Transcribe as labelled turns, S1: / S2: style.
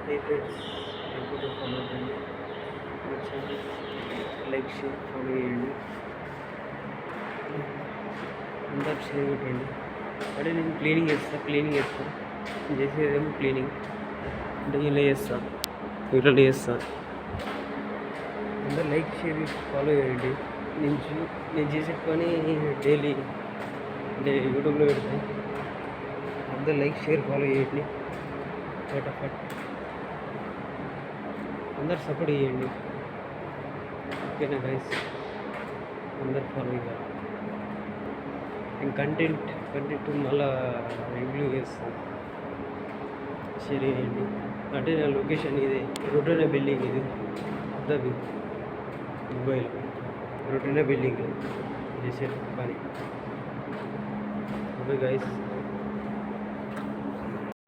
S1: Hi friends, ఎప్పుడు follow అవ్వండి, like share follow చేయండి, అందరు షేర్ కొట్టండి. అంటే నేను క్లీనింగ్ చేస్తాను నేను చేసేదేమో క్లీనింగ్, అంటే ఇలా చేస్తాను, వీటిలో చేస్తాను. అందరు లైక్ షేర్ ఫాలో చేయండి. నేను చేసే పని డైలీ యూట్యూబ్లో పెడతాను. అందరు లైక్ షేర్ ఫాలో చేయండి. ఫటాఫట్ అందరు సపోర్ట్ చేయండి. ఓకేనా గైస్, అందరు ఫాలో చేయాలి. నేను కంటెంట్ మళ్ళా రివ్యూ చేస్తాను, షేర్ చేయండి. అంటే నా లొకేషన్ ఇది రొటీనా బిల్డింగ్, ఇది అబ్దాబి దుబాయ్లో రొటీనా బిల్డింగ్ చేసే పని. Okay guys.